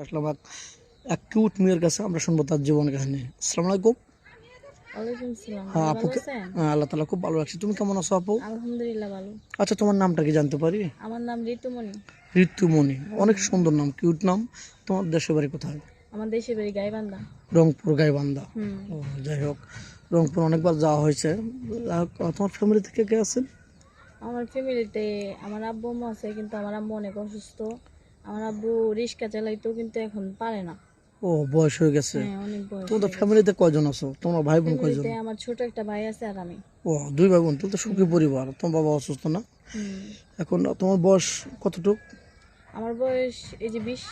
আসলাম এক কিউট মেয়ের কাছে আমরা শুনবো তার জীবন কাহিনী। আসসালামু আলাইকুম। ওয়ালাইকুম সালাম। হ্যাঁ ভালো আপুকে আছেন? আল্লাহ তালা খুব ভালো রাখছি। তুমি কেমন আছো আপু? আলহামদুলিল্লাহ ভালো। আচ্ছা, তোমার নামটা কি জানতে পারি? আমার নাম ঋতুমণি। ঋতুমণি, অনেক সুন্দর নাম, কিউট নাম। তোমার দেশের বাড়ি কোথায়? আমার দেশের বাড়ি গাইবান্ধা। রংপুর, গাইবান্ধা। হুম। ও, যাই হোক, রংপুর অনেকবার যাওয়া হয়েছে। তোমার ফ্যামিলি থেকে কে আছেন? আমার ফ্যামিলিতে আমার আব্বু আম্মু আছে, কিন্তু আমার আম্মু অনেক অসুস্থ। আমার আব্বু রিক্সা চালাইতো, কিন্তু এখন পারে না। ও, বয়স হয়ে গেছে। হ্যাঁ, অনেক বয়স তোমাদের হয়ে গেছে। ফ্যামিলিতে কয়জন আছো? তোমার ভাই বোন কয়জন? ফ্যামিলিতে আমার ছোট একটা ভাই আছে আর আমি। ও, দুই ভাই বোন, তাহলে তো সুখী পরিবার। তোমার বাবা অসুস্থ না? হুম। এখন তোমার বয়স কতটুকু? আমার বয়স এই যে 20।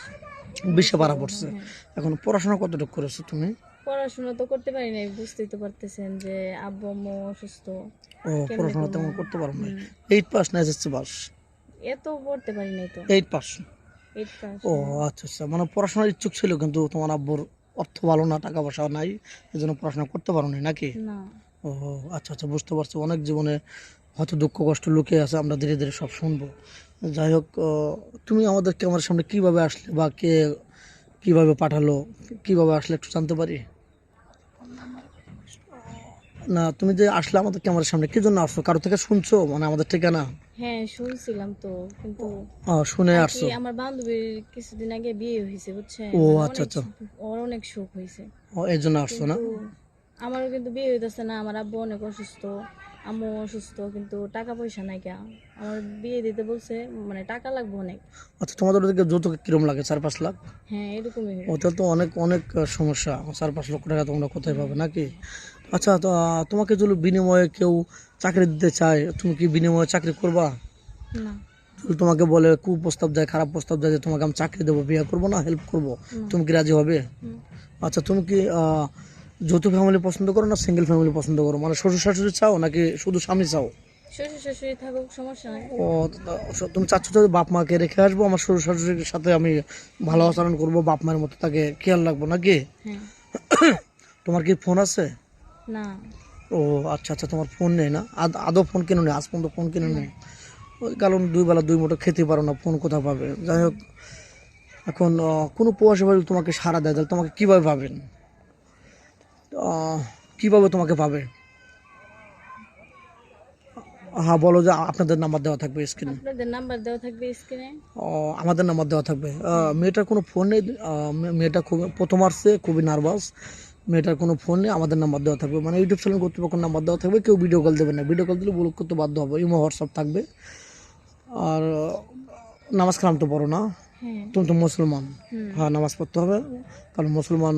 20-এ পারা পড়ছে। হ্যাঁ। এখন পড়াশোনা কতটুকু করেছো তুমি? পড়াশোনা তো করতে পারি নাই, বুঝতেই তো পারতেছেন যে আব্বু আম্মু অসুস্থ। ও, কেমনে পড়াশোনা করবো? তেমন করতে পারো না। হুম। 8 পাস না এসএসসি পাস? এত পড়তে পারি নাই তো। 8 পাস। 8 পাস। ও আচ্ছা আচ্ছা, মানে পড়াশোনার ইচ্ছুক ছিল কিন্তু তোমার আব্বুর অর্থ ভালো না, টাকা পয়সা নাই, এই জন্য পড়াশোনা করতে পারো নি নাকি? না। ও আচ্ছা আচ্ছা, বুঝতে পারছি। অনেক জীবনে হয়তো দুঃখ কষ্ট লুকিয়ে আছে, আমরা ধীরে ধীরে সব শুনবো। যাই হোক, তুমি আমাদের ক্যামেরার সামনে কিভাবে আসলে বা কে কিভাবে পাঠালো, কিভাবে আসলে একটু জানতে পারি? না, তুমি যে আসলে আমাদের ক্যামেরার সামনে কি জন্য আসছো? কারো থেকে শুনছো মানে আমাদের ঠিকানা? হ্যাঁ, শুনছিলাম তো, কিন্তু শুনে আর কি আসছো? আমার বান্ধবীর কিছুদিন আগে বিয়ে হয়েছে, বুঝছেন? ও মানে আচ্ছা অনেক আচ্ছা, ওর অনেক সুখ হয়েছে, এই জন্য আসছো না? কিন্তু আমারও কিন্তু বিয়ে হইতেছে না। আমার আব্বু অনেক অসুস্থ, আম্মু অসুস্থ, কিন্তু টাকা পয়সা নাই কে। আমার বিয়ে দিতে বলছে, মানে টাকা লাগবে অনেক। আচ্ছা, তোমাদের ওদিকে যৌতুক কিরম লাগে? 4-5 লাখ? হ্যাঁ, এরকমই হবে। ওটা তো অনেক অনেক সমস্যা। 4-5 লক্ষ টাকা তোমরা কোথায় পাবে নাকি? আচ্ছা, তো তোমাকে যদি বিনিময়ে কেউ চাকরি দিতে চায়, তুমি কি বিনিময়ে চাকরি করবা? না। যদি তোমাকে বলে, কুপ্রস্তাব দেয়, খারাপ প্রস্তাব দেয় যে তোমাকে আমি চাকরি দেবো, বিয়ে করবো না, হেল্প করবো, না। তুমি কি রাজি হবে? হুম। আচ্ছা, তুমি কি যৌথ ফ্যামিলি পছন্দ করো না সিঙ্গেল ফ্যামিলি পছন্দ করো? মানে শ্বশুর শাশুড়ি চাও নাকি শুধু স্বামী চাও? শ্বশুর শাশুড়ি থাকুক, সমস্যা নাই। ও, তুমি চাচ্ছ যে বাপ মাকে রেখে আসবো, আমার শ্বশুর শাশুড়ির সাথে আমি ভালো আচরণ করবো, বাপ মায়ের মতো তাকে খেয়াল রাখবো নাকি? হ্যাঁ। তোমার কি ফোন আছে? না। ও আচ্ছা আচ্ছা, তোমার ফোন নেই না? আদৌ ফোন কিনে নেই? আজ পর্যন্ত ফোন কিনে না। নেই? ওই কারণ 2 বেলা 2 মুঠো খেতে পারো না, ফোন কোথাও পাবে? যাই হোক, এখন কোনো প্রবাসী বাড়ি তোমাকে সাড়া দেয়, তাহলে তোমাকে কীভাবে পাবেন? কীভাবে তোমাকে পাবে? হ্যাঁ, বলো যে আপনাদের নাম্বার দেওয়া থাকবে স্ক্রিনে। আপনাদের নাম্বার দেওয়া থাকবে স্ক্রিনে। আমাদের নাম্বার দেওয়া থাকবে। হ্যাঁ। মেয়েটার কোনো ফোন নেই। মেয়েটা খুব প্রথম আসছে, খুবই নার্ভাস। মেয়েটার কোনো ফোন নেই, আমাদের নাম্বার দেওয়া থাকবে, মানে ইউটিউব চ্যানেল কর্তৃপক্ষের নাম্বার দেওয়া থাকবে। কেউ ভিডিও কল দেবে না, ভিডিও কল দিলে ব্লক করতে বাধ্য হবে। ইমো হোয়াটসঅ্যাপ থাকবে। আর নামাজ কালাম তো পড়ো না? হ্যাঁ। তুমি তো মুসলমান। হুম। হ্যাঁ, নামাজ পড়তে হবে, কারণ মুসলমান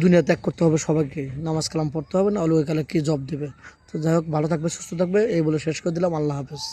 দুনিয়া ত্যাগ করতে হবে সবাইকে, নামাজ কালাম পড়তে হবে, না হলে ওই কালে কি জব দেবে? তো যাই হোক, ভালো থাকবে, সুস্থ থাকবে, এই বলে শেষ করে দিলাম। আল্লাহ হাফেজ।